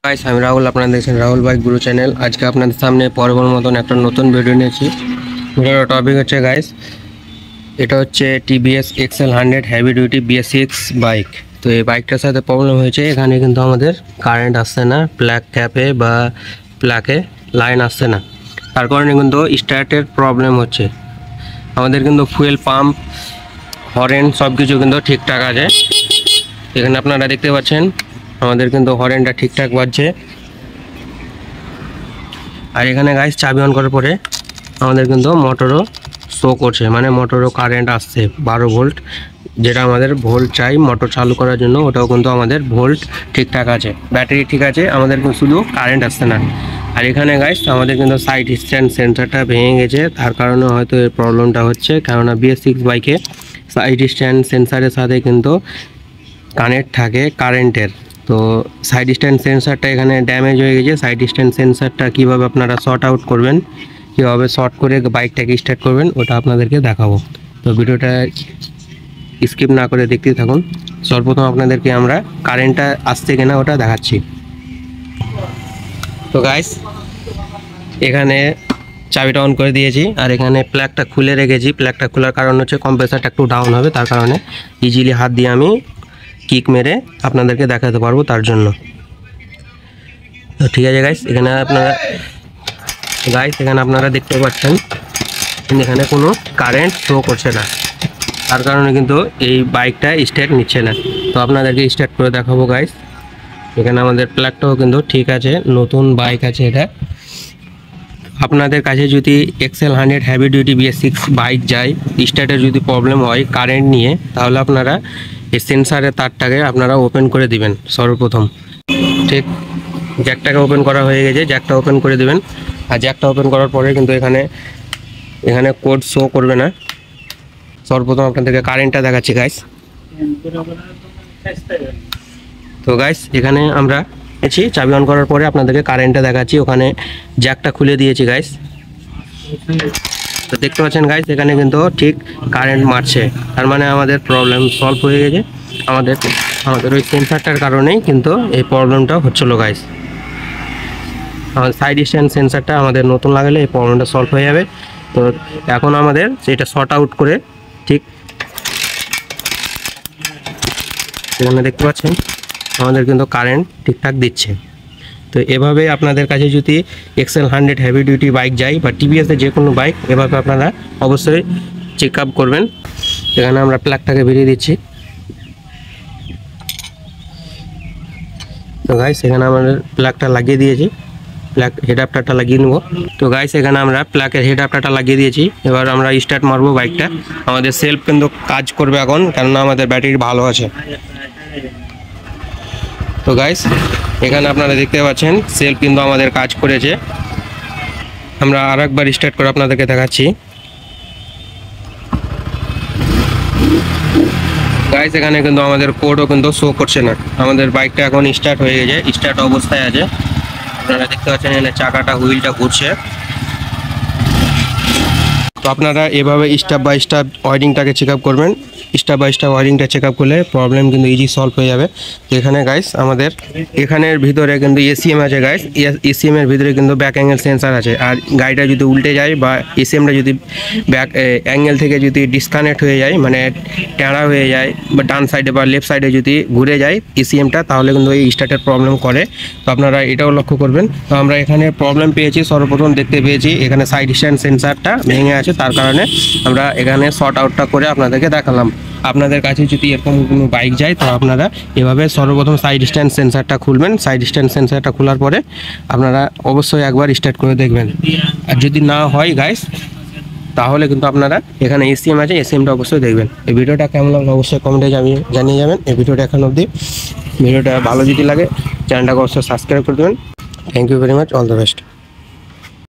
Guys আমি রাহুল, আপনারা দেখছেন রাহুল বাইক গুরু চ্যানেল। আজকে আপনাদের সামনে পরবর মতন একটা নতুন ভিডিও নিয়েছি। ভিডিওর টপিক হচ্ছে গাইস, এটা হচ্ছে TVS XL 100 heavy duty BS6 bike. তো এই বাইকটার সাথে প্রবলেম হয়েছে, এখানে কিন্তু আমাদের কারেন্ট আসছে না, প্লাগ ক্যাপে বা প্লাগে লাইন আসছে না, তার কারণে কিন্তু স্টার্টের প্রবলেম হচ্ছে। আমাদের কিন্তু ফুয়েল পাম্প, হরেন সব কিছু কিন্তু ঠিকঠাক আছে। এখানে আপনারা দেখতে পাচ্ছেন আমাদের কিন্তু হরেনটা ঠিকঠাক বাজছে। আর এখানে গাইস চাবি অন করার পরে আমাদের কিন্তু মোটরও শো করছে, মানে মোটরও কারেন্ট আসছে 12 ভোল্ট, যেটা আমাদের ভোল্ট চাই মোটর চালু করার জন্য। ওটাও কিন্তু আমাদের ভোল্ট ঠিকঠাক আছে, ব্যাটারি ঠিক আছে, আমাদের কিন্তু শুধু কারেন্ট আসছে না। আর এখানে গাইস আমাদের কিন্তু সাইড স্ট্যান্ড সেন্সারটা ভেঙে গেছে, তার কারণে হয়তো এই প্রবলেমটা হচ্ছে। কেননা BS6 বাইকে সাইড স্ট্যান্ড সেন্সারের সাথে কিন্তু কানেক্ট থাকে কারেন্টের। তো সাইড স্ট্যান্ড সেন্সারটা এখানে ড্যামেজ হয়ে গেছে। সাইড স্ট্যান্ড সেন্সারটা কীভাবে আপনারা শর্ট আউট করবেন, কীভাবে শর্ট করে বাইকটাকে স্টার্ট করবেন, ওটা আপনাদেরকে দেখাবো। তো ভিডিওটা স্কিপ না করে দেখতে থাকুন। সর্বপ্রথম আপনাদেরকে আমরা কারেন্টটা আসছে কিনা ওটা দেখাচ্ছি। তো গাইস এখানে চাবিটা অন করে দিয়েছি, আর এখানে প্লাগটা খুলে রেখেছি। প্লাগটা খোলার কারণ হচ্ছে কম্প্রেসারটা একটু ডাউন হবে, তার কারণে ইজিলি হাত দিয়ে আমি কিক মেরে আপনাদেরকে দেখাতে পারবো, তার জন্য। তো ঠিক আছে গাইস, এখানে আপনারা দেখতে পাচ্ছেন এখানে কোনো কারেন্ট শো করছে না, তার কারণে কিন্তু এই বাইকটা স্টার্ট নিচ্ছে না। তো আপনাদেরকে স্টার্ট করে দেখাবো গাইস। এখানে আমাদের প্লাগটাও কিন্তু ঠিক আছে, নতুন বাইক আছে এটা। আপনাদের কাছে যদি XL 100 heavy duty BS6 bike যায়, স্টার্টের যদি প্রবলেম হয় কারেন্ট নিয়ে, তাহলে আপনারা এই সেন্সারের তারটাকে আপনারা ওপেন করে দিবেন সর্বপ্রথম। ঠিক, জ্যাকটাকে ওপেন করা হয়ে গেছে, জ্যাকটা ওপেন করে দিবেন। আর জ্যাকটা ওপেন করার পরে কিন্তু এখানে কোড শো করবে না। সর্বপ্রথম আপনাদেরকে কারেন্টটা দেখাচ্ছি গাইস। তো গাইস এখানে আমরা চাবি অন করার পরে আপনাদেরকে কারেন্টটা দেখাচ্ছি। ওখানে জ্যাকটা খুলে দিয়েছি গাইস। তো দেখতে পাচ্ছেন গাইস এখানে কিন্তু ঠিক কারেন্ট মারছে, তার মানে আমাদের প্রবলেম সলভ হয়ে গেছে। আমাদের ওই সেন্সারটার কারণেই কিন্তু এই প্রবলেমটা হচ্ছিল গাইস। আমাদের সাইড স্ট্যান্ড সেন্সারটা আমাদের নতুন লাগালে এই প্রবলেমটা সলভ হয়ে যাবে। তো এখন আমাদের সেটা শর্ট আউট করে, ঠিক এখানে দেখতে পাচ্ছেন আমাদের কিন্তু কারেন্ট ঠিকঠাক দিচ্ছে। তো এভাবে আপনাদের কাছে যদি এক্সএল 100 হেভি ডিউটি বাইক যায় বা টিভিএসের যে কোনো বাইক, এভাবে আপনারা অবশ্যই চেক আপ করবেন। এখানে আমরা প্লাগটাকে বেরিয়ে দিচ্ছি। তো গাইস এখানে আমাদের প্লাগটা লাগিয়ে দিয়েছি, প্লাগ হেড আফটারটা লাগিয়ে নেব। তো গাইস এখানে আমরা প্লাগের হেড আফটারটা লাগিয়ে দিয়েছি। এবার আমরা স্টার্ট মারবো বাইকটা। আমাদের সেলফ কিন্তু কাজ করবে এখন, কেননা আমাদের ব্যাটারি ভালো আছে। তো গাইস এখানে আপনারা দেখতে পাচ্ছেন সেলফ কিন্তু আমাদের কাজ করেছে। আমরা আরেকবার স্টার্ট করে আপনাদেরকে দেখাচ্ছি। গাইস এখানে কিন্তু আমাদের কোডও কিন্তু শো করছে না, আমাদের বাইকটা এখন স্টার্ট হয়ে গেছে, স্টার্ট অবস্থায় আছে। আপনারা দেখতে পাচ্ছেন এখানে চাকাটা, হুইলটা ঘুরছে। তো আপনারা এভাবে স্টেপ বাই স্টেপ ওয়ারিংটাকে চেক আপ করবেন। স্টেপ বাই স্টেপ ওয়ারিংটা চেক আপ করলে প্রবলেম কিন্তু ইজি সলভ হয়ে যাবে। তো এখানে গাইস আমাদের এখানের ভিতরে কিন্তু ACM আছে গাইস। ACM এর ভিতরে কিন্তু ব্যাক অ্যাঙ্গেল সেন্সার আছে। আর গাড়িটা যদি উল্টে যায় বা ACMটা যদি ব্যাক অ্যাঙ্গেল থেকে যদি ডিসকানেক্ট হয়ে যায়, মানে ট্যাঁড়া হয়ে যায় বা ডান সাইডে বা লেফট সাইডে যদি ঘুরে যায় ACMটা, তাহলে কিন্তু এই স্টার্টের প্রবলেম করে। তো আপনারা এটাও লক্ষ্য করবেন। তো আমরা এখানে প্রবলেম পেয়েছি, সর্বপ্রথম দেখতে পেয়েছি এখানে সাইড স্ট্যান্ড সেন্সারটা ভেঙে আছে, তার কারণে আমরা এখানে শর্ট আউটটা করে আপনাদেরকে দেখালাম। আপনাদের কাছে যদি এরকম কোনো বাইক যায়, তো আপনারা এভাবে সর্বপ্রথম সাইড স্ট্যান্ড সেন্সারটা খুলবেন। সাইড স্ট্যান্ড সেন্সারটা খোলার পরে আপনারা অবশ্যই একবার স্টার্ট করে দেখবেন। আর যদি না হয় গাইস, তাহলে কিন্তু আপনারা এখানে ACM আছে, ACMটা অবশ্যই দেখবেন। এই ভিডিওটা কেমন লাগলো অবশ্যই কমেন্টে জানিয়ে যাবেন। এই ভিডিওটা এখন অবধি। ভিডিওটা ভালো যদি লাগে চ্যানেলটাকে অবশ্যই সাবস্ক্রাইব করে দেবেন। Thank you very much, all the best.